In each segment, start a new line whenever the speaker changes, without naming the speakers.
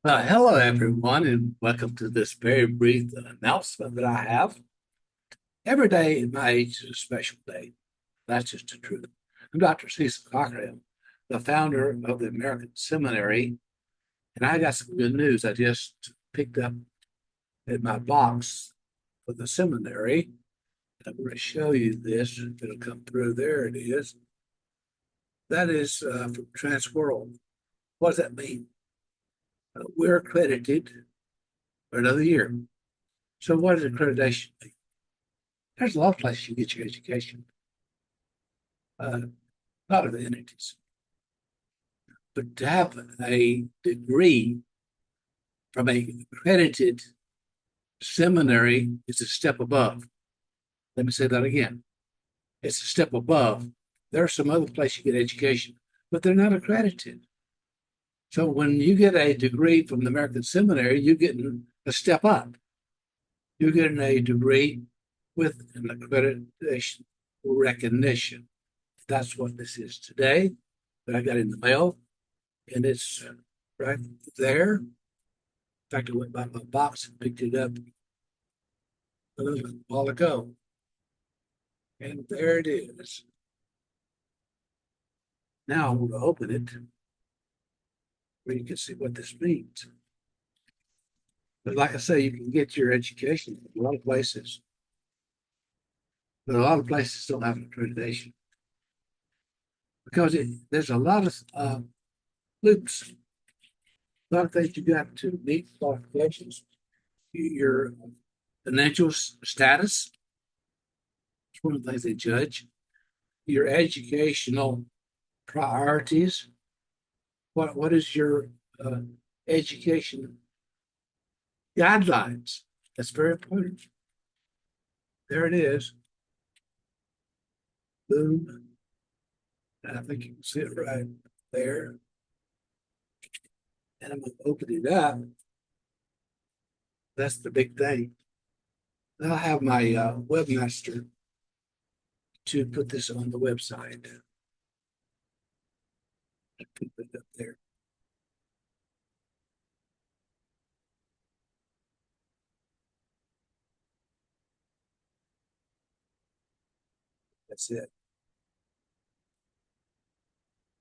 Hello, everyone, and welcome to this very brief announcement that I have. Every day at my age is a special day. That's just the truth. I'm Dr. Cecil Cochrane, the founder of the American Seminary, and I got some good news. I just picked up in my box for the seminary. I'm going to show you this. It'll come through. There it is. That is from Transworld. What does that mean? We're accredited for another year. So what does accreditation mean? There's a lot of places you get your education, a lot of the entities. But to have a degree from a accredited seminary is a step above. Let me say that again. It's a step above. There are some other places you get education, but they're not accredited. So when you get a degree from the American Seminary, you're getting a step up. You're getting a degree with an accreditation recognition. That's what this is today that I got in the mail, and it's right there. In fact, I went by my box and picked it up a little while ago. And there it is. Now I'm going to open it where you can see what this means. But like I say, you can get your education in a lot of places. But a lot of places don't have accreditation because there's a lot of loops, a lot of things you got to meet qualifications. Your financial status is one of the things they judge. Your educational priorities. What is your education guidelines? That's very important. There it is. Boom. I think you can see it right there. And I'm going to open it up. That's the big thing. I'll have my webmaster to put this on the website. Put it up there. That's it.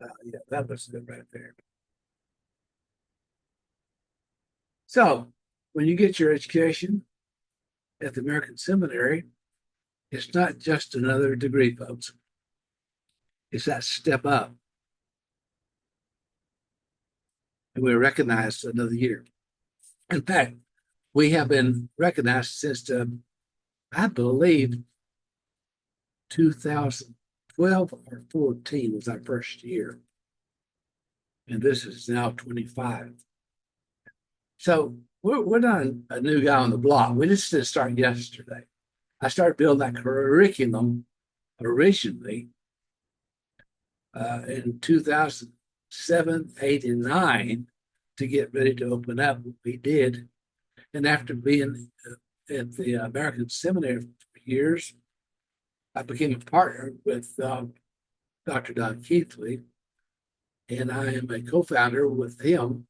Yeah, that looks good right there. So when you get your education at the American Seminary, it's not just another degree, folks. It's that step up. And we're recognized another year. In fact, we have been recognized since, I believe, 2012 or 14 was our first year. And this is now 25. So we're not a new guy on the block. We just didn't start yesterday. I started building that curriculum originally in 2007, 8, and 9 to get ready to open up. We did. And after being at the American Seminary for years, I became a partner with Dr. Don Keithley, and I am a co-founder with him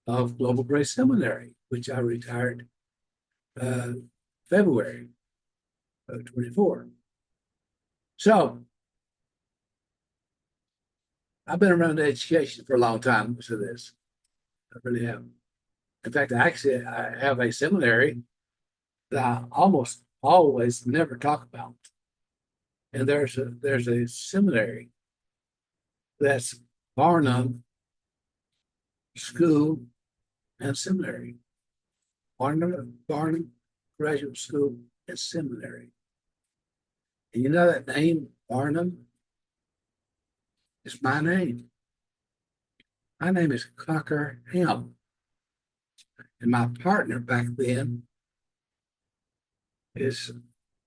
of Global Grace Seminary, which I retired February of 24. So I've been around education for a long time to this. I really have. In fact, I have a seminary that I almost always never talk about. And there's a seminary that's Barnum School and Seminary. Barnum Graduate School and Seminary. And you know that name, Barnum? It's my name. My name is Cocker Ham. And my partner back then, his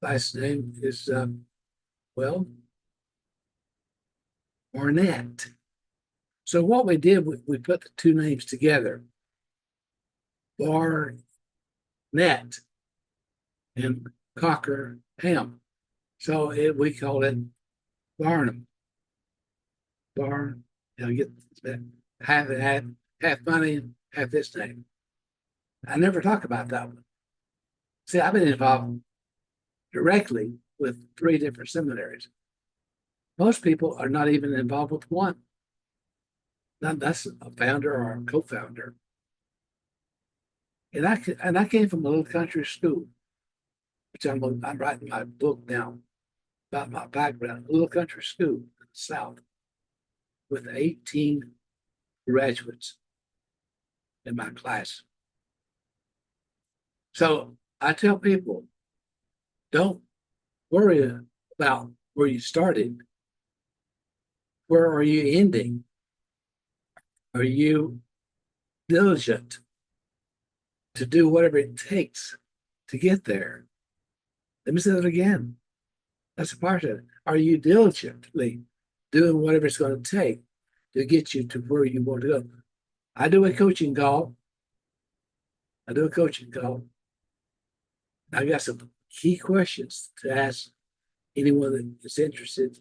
last name is, Barnett. So what we did, we put the two names together, Barnett and Cocker Ham. So we call it Barnum. Get that. Have half my name, half his name. I never talk about that one. See, I've been involved directly with 3 different seminaries. Most people are not even involved with one. That's a founder or a co-founder. And I came from a little country school, which I'm writing my book now about my background. A little country school in the South with 18 graduates in my class. So I tell people, don't worry about where you started. Where are you ending? Are you diligent to do whatever it takes to get there? Let me say that again. That's a part of it. Are you diligently doing whatever it's going to take to get you to where you want to go? I do a coaching call. I got some key questions to ask anyone that is interested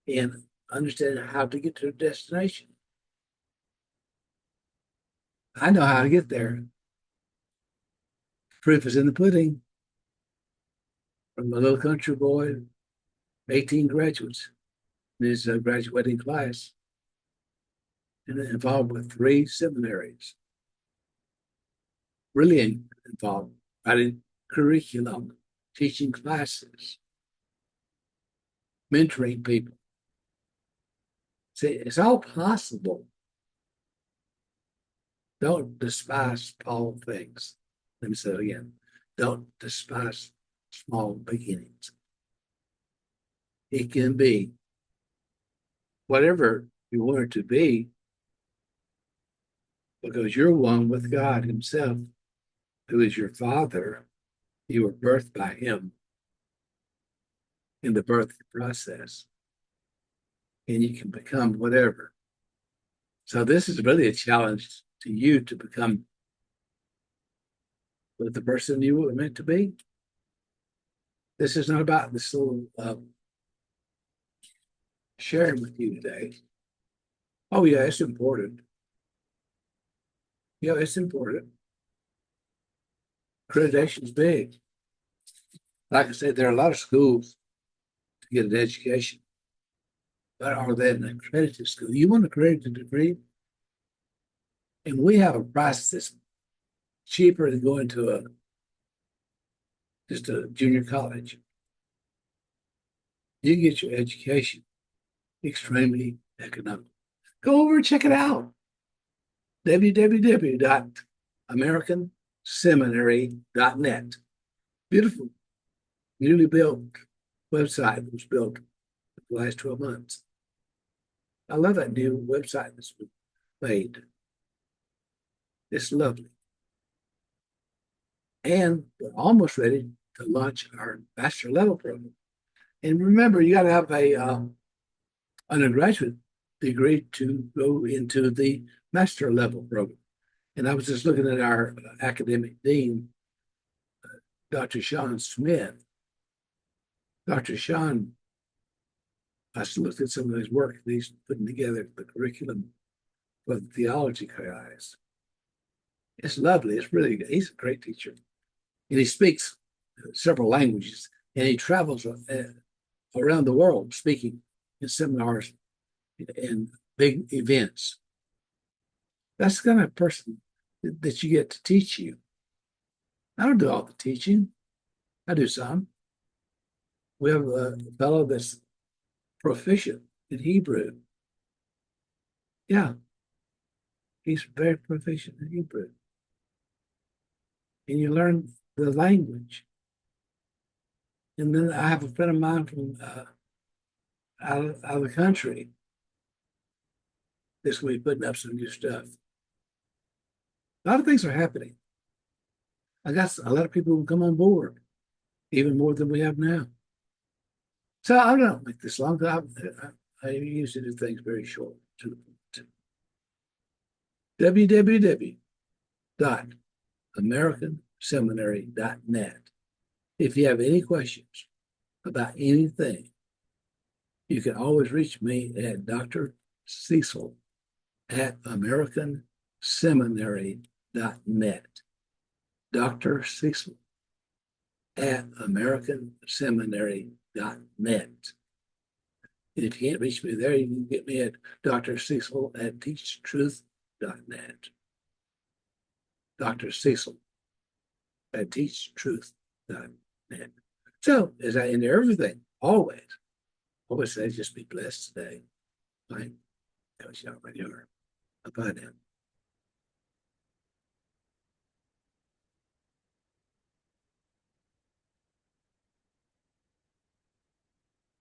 in understanding how to get to a destination. I know how to get there. Proof is in the pudding. From a little country boy, 18 graduates in his graduating class, and involved with 3 seminaries. Really involved, writing curriculum, teaching classes, mentoring people. See, it's all possible. Don't despise small things. Let me say it again. Don't despise small beginnings. It can be whatever you want it to be, because you're one with God Himself, who is your Father. You were birthed by Him in the birth process, and you can become whatever. So this is really a challenge to you to become the person you were meant to be. This is not about this little sharing with you today. Oh yeah, it's important. Yeah, it's important. Accreditation is big. Like I said, there are a lot of schools to get an education, but are they an accredited school? You want an accredited degree? And we have a price that's cheaper than going to just a junior college. You can get your education extremely economical. Go over and check it out. www.americanseminary.net. Beautiful, newly built website that was built in the last 12 months. I love that new website that's been made. It's lovely. And we're almost ready to launch our master level program. And remember, you got to have a undergraduate degree to go into the master level program. And I was just looking at our academic dean, Dr. Sean Smith. Dr. Sean, I looked at some of his work and he's putting together the curriculum for the theology class. It's lovely. It's really good. He's a great teacher. And he speaks several languages, and he travels around the world speaking in seminars and big events. That's the kind of person that you get to teach you. I don't do all the teaching. I do some. We have a fellow that's proficient in Hebrew. Yeah, he's very proficient in Hebrew. And you learn the language. And then I have a friend of mine from out of the country this week putting up some new stuff. A lot of things are happening. I got a lot of people who come on board, even more than we have now. So I don't make this long. I usually do things very short to the point. www.americanseminary.net. If you have any questions about anything, you can always reach me at Dr. Cecil at Seminary.net. Dr. Cecil at AmericanSeminary.net. If you can't reach me there, you can get me at Dr. Cecil at TeachTruth.net. Dr. Cecil at TeachTruth.net. So, as I end everything, always say, just be blessed today. Bye. Coach Alvin Bye now.